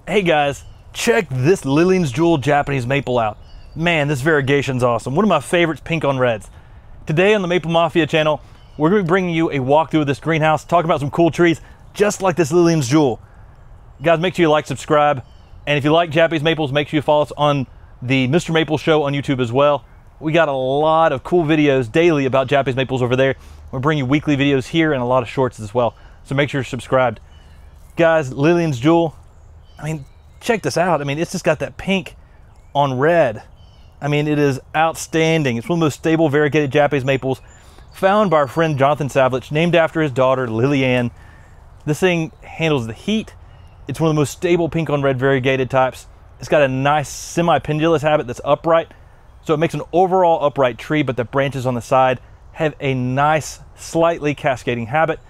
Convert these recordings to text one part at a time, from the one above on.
Hey guys, check this Lillians Jewel Japanese maple out. Man, this variegation's awesome. One of my favorites, pink on reds. Today on the Maple Mafia channel, we're going to be bringing you a walkthrough of this greenhouse, talking about some cool trees, just like this Lillians Jewel. Guys, make sure you like, subscribe, and if you like Japanese maples, make sure you follow us on the MrMaple show on YouTube as well. We got a lot of cool videos daily about Japanese maples over there. We're bringing you weekly videos here and a lot of shorts as well, so make sure you're subscribed. Guys, Lillians Jewel, I mean, check this out. I mean, it's just got that pink on red. I mean, it is outstanding. It's one of the most stable variegated Japanese maples found by our friend Jonathan Savlich, named after his daughter, Lillian. This thing handles the heat. It's one of the most stable pink on red variegated types. It's got a nice semi-pendulous habit that's upright. So it makes an overall upright tree, but the branches on the side have a nice, slightly cascading habit,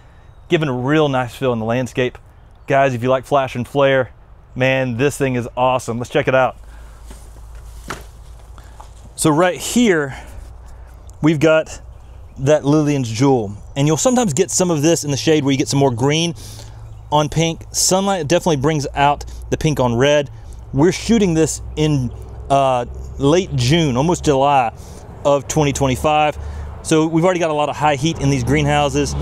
giving a real nice feel in the landscape. Guys, if you like flash and flare, man, this thing is awesome. Let's check it out. So right here, we've got that Lillians Jewel. And you'll sometimes get some of this in the shade where you get some more green on pink. Sunlight definitely brings out the pink on red. We're shooting this in late June, almost July of 2025. So we've already got a lot of high heat in these greenhouses.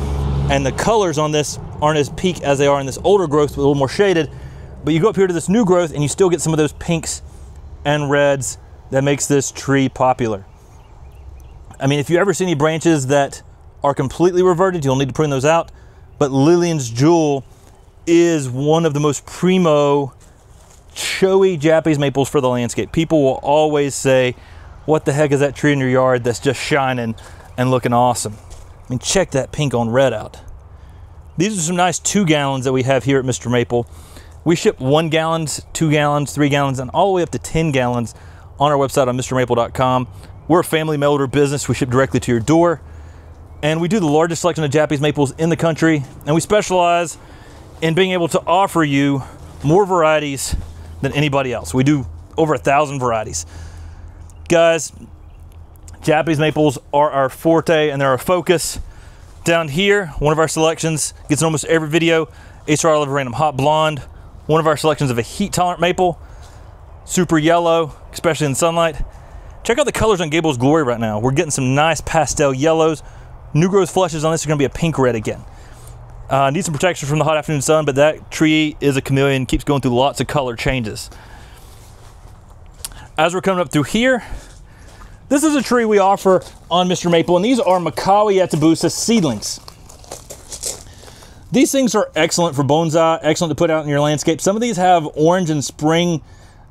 And the colors on this aren't as peak as they are in this older growth, a little more shaded. But you go up here to this new growth and you still get some of those pinks and reds that makes this tree popular. I mean, if you ever see any branches that are completely reverted, you'll need to prune those out. But Lillians Jewel is one of the most primo, showy Japanese maples for the landscape. People will always say, what the heck is that tree in your yard that's just shining and looking awesome? I mean, check that pink on red out. These are some nice 2 gallons that we have here at MrMaple. We ship 1 gallon, 2 gallons, 3 gallons, and all the way up to 10 gallons on our website on mrmaple.com. We're a family mail order business. We ship directly to your door. And we do the largest selection of Japanese maples in the country. And we specialize in being able to offer you more varieties than anybody else. We do over 1,000 varieties. Guys, Japanese maples are our forte and they're our focus. Down here, one of our selections gets in almost every video. HR Olive Random Hot Blonde. One of our selections of a heat-tolerant maple, super yellow, especially in sunlight. Check out the colors on Gable's Glory right now. We're getting some nice pastel yellows. New growth flushes on this are gonna be a pink red again. Need some protection from the hot afternoon sun, but that tree is a chameleon, keeps going through lots of color changes. As we're coming up through here, this is a tree we offer on MrMaple, and these are Catalina Yatsabusa seedlings. These things are excellent for bonsai, excellent to put out in your landscape. Some of these have orange and spring,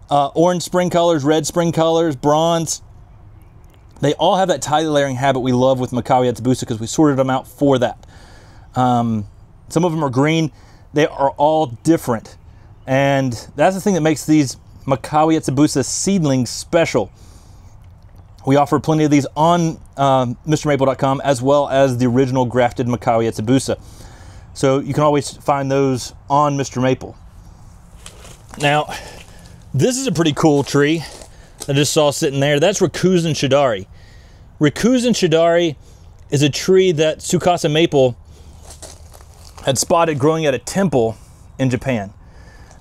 orange spring colors, red spring colors, bronze. They all have that tightly layering habit we love with Catalina Yatsabusa because we sorted them out for that. Some of them are green. They are all different. And that's the thing that makes these Catalina Yatsabusa seedlings special. We offer plenty of these on mrmaple.com as well as the original grafted Catalina Yatsabusa. So you can always find those on MrMaple. Now, this is a pretty cool tree I just saw sitting there. That's Rikuzen Shidari. Rikuzen Shidari is a tree that Tsukasa Maple had spotted growing at a temple in Japan.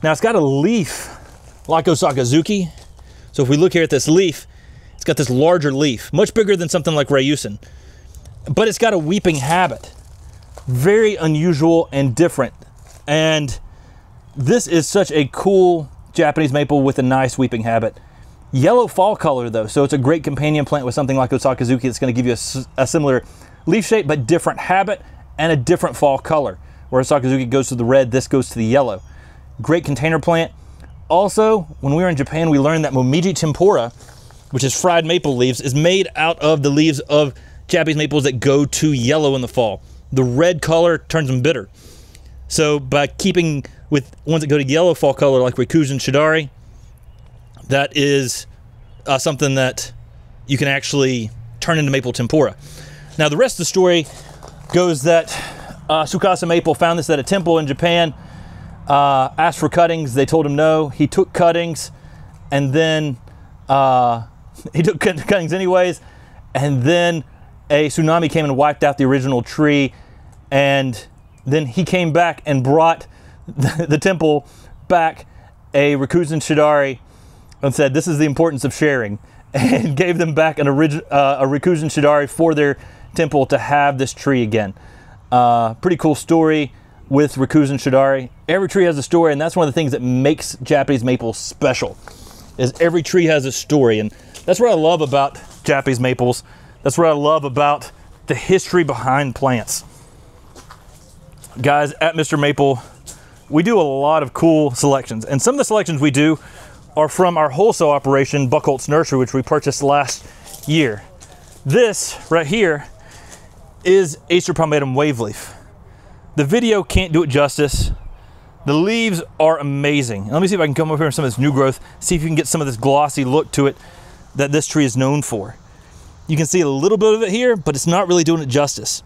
Now, it's got a leaf like Osakazuki. So if we look here at this leaf, it's got this larger leaf, much bigger than something like Ryusen. But it's got a weeping habit. Very unusual and different. And this is such a cool Japanese maple with a nice weeping habit. Yellow fall color though, so it's a great companion plant with something like Osakazuki that's going to give you a similar leaf shape but different habit and a different fall color. Where Osakazuki goes to the red, this goes to the yellow. Great container plant. Also, when we were in Japan, we learned that momiji tempura, which is fried maple leaves, is made out of the leaves of Japanese maples that go to yellow in the fall. The red color turns them bitter. So by keeping with ones that go to yellow fall color like Rikuzen Shidari, that is something that you can actually turn into maple tempura. Now the rest of the story goes that Tsukasa Maple found this at a temple in Japan, asked for cuttings, they told him no. He took cuttings and then he took cuttings anyways, and then a tsunami came and wiped out the original tree, and then he came back and brought the temple back a Rikuzen Shidari and said, this is the importance of sharing, and gave them back a Rikuzen Shidari for their temple to have this tree again. Pretty cool story with Rikuzen Shidari. Every tree has a story, and that's one of the things that makes Japanese maple special, is every tree has a story. And that's what I love about Japanese maples. That's what I love about the history behind plants. Guys, at MrMaple, we do a lot of cool selections, and some of the selections we do are from our wholesale operation, Buchholz Nursery, which we purchased last year. This right here is Acer palmatum waveleaf. The video can't do it justice. The leaves are amazing. And let me see if I can come over here with some of this new growth, see if you can get some of this glossy look to it that this tree is known for. You can see a little bit of it here, but it's not really doing it justice.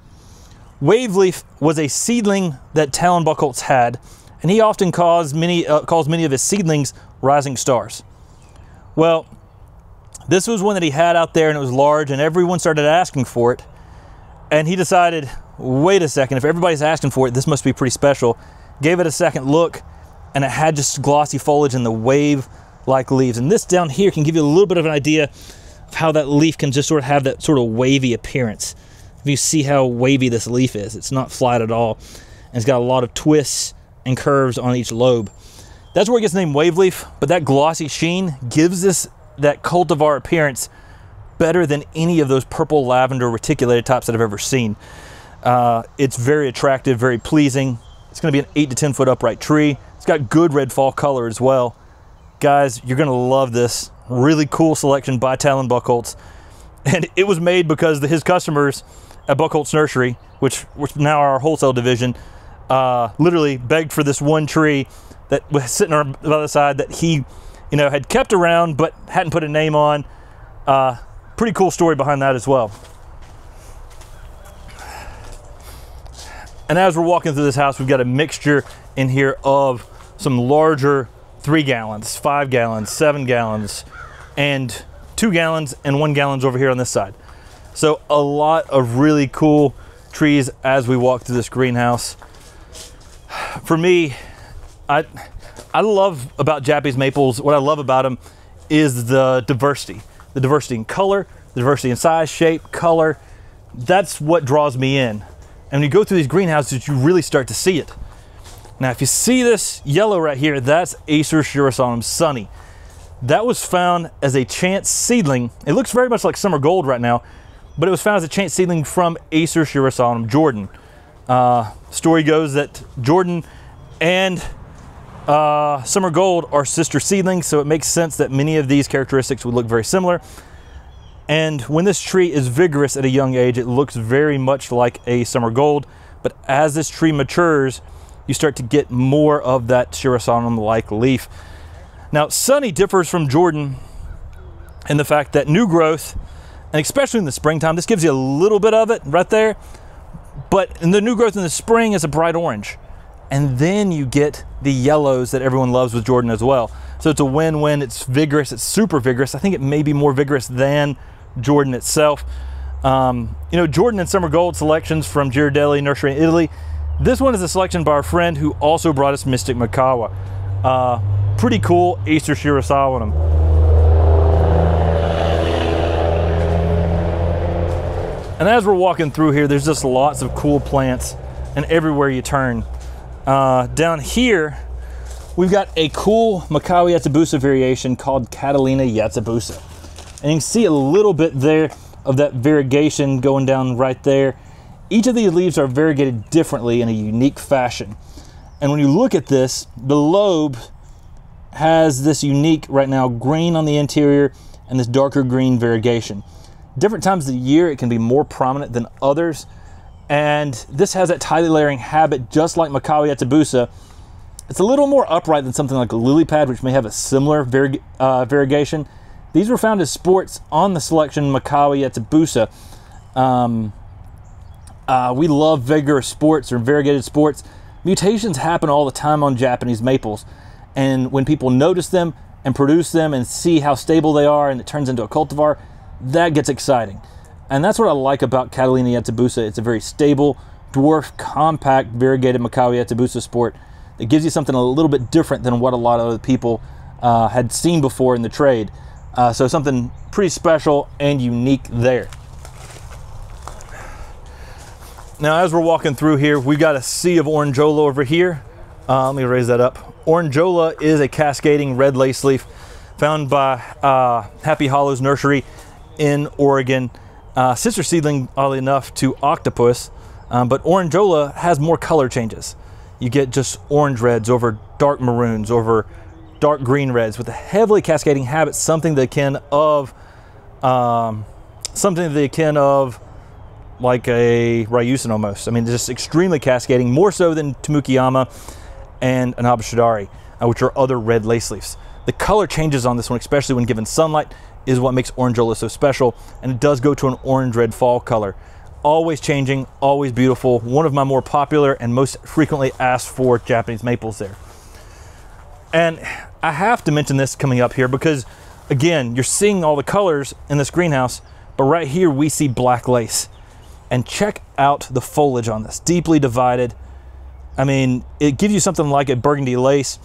Waveleaf was a seedling that Talon Buchholz had, and he often calls many of his seedlings rising stars. Well, this was one that he had out there, and it was large, and everyone started asking for it. And he decided, wait a second, if everybody's asking for it, this must be pretty special. Gave it a second look, and it had just glossy foliage and the wave-like leaves. And this down here can give you a little bit of an idea of how that leaf can just sort of have that sort of wavy appearance. If you see how wavy this leaf is, it's not flat at all. And it's got a lot of twists and curves on each lobe. That's where it gets the name waveleaf, but that glossy sheen gives this that cultivar appearance better than any of those purple lavender reticulated tops that I've ever seen. It's very attractive, very pleasing. It's going to be an 8 to 10 foot upright tree. It's got good red fall color as well. Guys, you're going to love this. Really cool selection by Talon Buchholz. And it was made because his customers at Buchholz Nursery, which now are our wholesale division, literally begged for this one tree that was sitting on the other side that he, had kept around but hadn't put a name on. Pretty cool story behind that as well. And as we're walking through this house, we've got a mixture in here of some larger 3 gallons, 5 gallons, 7 gallons, and 2 gallons and 1 gallons over here on this side. So a lot of really cool trees as we walk through this greenhouse. For me, I love about Japanese maples, what I love about them is the diversity. The diversity in color, the diversity in size, shape, color. That's what draws me in. And when you go through these greenhouses, you really start to see it. Now, if you see this yellow right here, that's Acer Shirasanum Sunny. That was found as a chance seedling. It looks very much like Summer Gold right now, but it was found as a chance seedling from Acer Shirasanum Jordan. Story goes that Jordan and Summer Gold are sister seedlings, so it makes sense that many of these characteristics would look very similar. And when this tree is vigorous at a young age, it looks very much like a Summer Gold. But as this tree matures, you start to get more of that Shirasanum-like leaf. Now, Sunny differs from Jordan in the fact that new growth, and especially in the springtime, this gives you a little bit of it right there. But in the new growth in the spring is a bright orange. And then you get the yellows that everyone loves with Jordan as well. So it's a win-win. It's vigorous. It's super vigorous. I think it may be more vigorous than Jordan itself. Jordan and Summer Gold selections from Girardelli Nursery in Italy. This one is a selection by our friend who also brought us Mystic Makawa. Pretty cool Acer Shirasanum. And as we're walking through here, there's just lots of cool plants, and everywhere you turn. Down here, we've got a cool Makawa Yatsabusa variation called Catalina Yatsabusa. And you can see a little bit there of that variegation going down right there. Each of these leaves are variegated differently in a unique fashion. And when you look at this, the lobe has this unique, right now, green on the interior and this darker green variegation. Different times of the year, it can be more prominent than others. And this has that tightly layering habit, just like Makawa Yatsabusa. It's a little more upright than something like a lily pad, which may have a similar variegation. These were found as sports on the selection Makawa Yatsabusa. We love vigorous sports or variegated sports. Mutations happen all the time on Japanese maples. And when people notice them and produce them and see how stable they are and it turns into a cultivar, that gets exciting. And that's what I like about Catalina Yatsabusa. It's a very stable, dwarf, compact, variegated Makawa Yatsabusa sport It gives you something a little bit different than what a lot of other people had seen before in the trade. So something pretty special and unique there. Now, as we're walking through here, we've got a sea of Orangeola over here. Let me raise that up. Orangeola is a cascading red lace leaf found by Happy Hollows Nursery in Oregon. Sister seedling, oddly enough, to Octopus, but Orangeola has more color changes. You get just orange reds over dark maroons, over dark green reds, with a heavily cascading habit, something the akin of like a Ryusin almost. I mean, just extremely cascading, more so than Tamukiyama and Anabashidari, which are other red lace leaves. The color changes on this one, especially when given sunlight, is what makes Orangeola so special, and it does go to an orange-red fall color. Always changing, always beautiful. One of my more popular and most frequently asked for Japanese maples there. And I have to mention this coming up here because, again, you're seeing all the colors in this greenhouse, but right here we see black lace. And check out the foliage on this, deeply divided. I mean, it gives you something like a burgundy lace,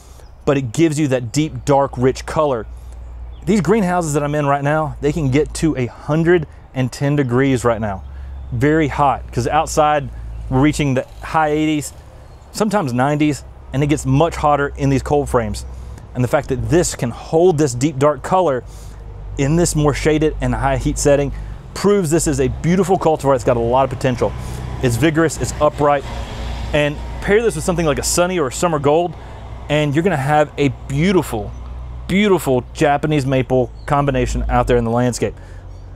but it gives you that deep, dark, rich color. These greenhouses that I'm in right now, they can get to 110 degrees right now. Very hot, because outside we're reaching the high 80s, sometimes 90s, and it gets much hotter in these cold frames. And the fact that this can hold this deep, dark color in this more shaded and high heat setting proves this is a beautiful cultivar. It's got a lot of potential. It's vigorous, it's upright, and pair this with something like a Sunny or a Summer Gold, and you're gonna have a beautiful, beautiful Japanese maple combination out there in the landscape.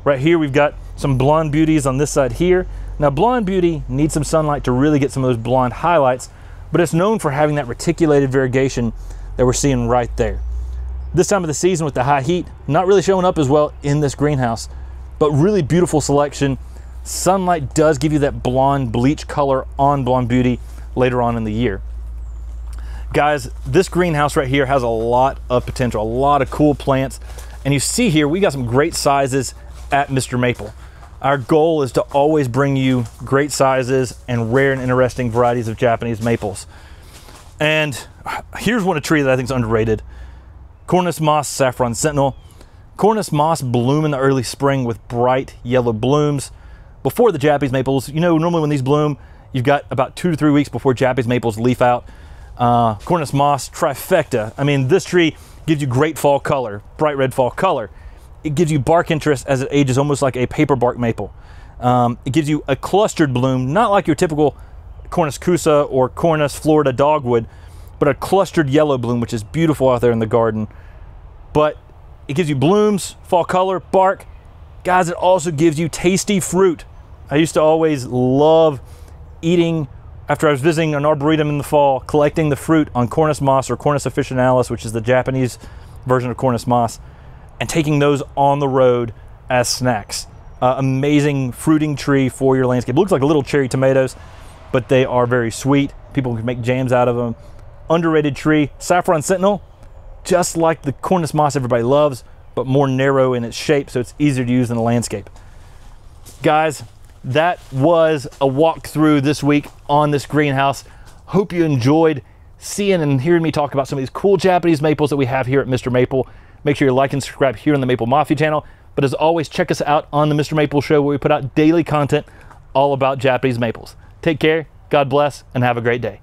Right here, we've got some blonde beauties on this side here. Now, blonde beauty needs some sunlight to really get some of those blonde highlights, but it's known for having that reticulated variegation that we're seeing right there. This time of the season with the high heat, not really showing up as well in this greenhouse, but really beautiful selection. Sunlight does give you that blonde bleach color on blonde beauty later on in the year. Guys, this greenhouse right here has a lot of potential, a lot of cool plants. And you see here, we got some great sizes at MrMaple. Our goal is to always bring you great sizes and rare and interesting varieties of Japanese maples. And here's one tree that I think is underrated. Cornus Moss Saffron Sentinel. Cornus Moss bloom in the early spring with bright yellow blooms. Before the Japanese maples, you know, normally when these bloom, you've got about 2 to 3 weeks before Japanese maples leaf out. Cornus Moss trifecta. I mean, this tree gives you great fall color, bright red fall color. It gives you bark interest as it ages, almost like a paper bark maple. It gives you a clustered bloom, not like your typical Cornus Cusa or Cornus Florida dogwood, but a clustered yellow bloom, which is beautiful out there in the garden. But it gives you blooms, fall color, bark. Guys, it also gives you tasty fruit. I used to always love eating, after I was visiting an arboretum in the fall, collecting the fruit on Cornus Moss or Cornus officinalis, which is the Japanese version of Cornus Moss, and taking those on the road as snacks. Amazing fruiting tree for your landscape. It looks like little cherry tomatoes, but they are very sweet. People can make jams out of them. Underrated tree. Saffron Sentinel, just like the Cornus Moss everybody loves, but more narrow in its shape, so it's easier to use in the landscape. Guys, that was a walkthrough this week on this greenhouse. Hope you enjoyed seeing and hearing me talk about some of these cool Japanese maples that we have here at MrMaple. Make sure you like and subscribe here on the Maple Mafia channel. But as always, check us out on the MrMaple Show, where we put out daily content all about Japanese maples. Take care, God bless, and have a great day.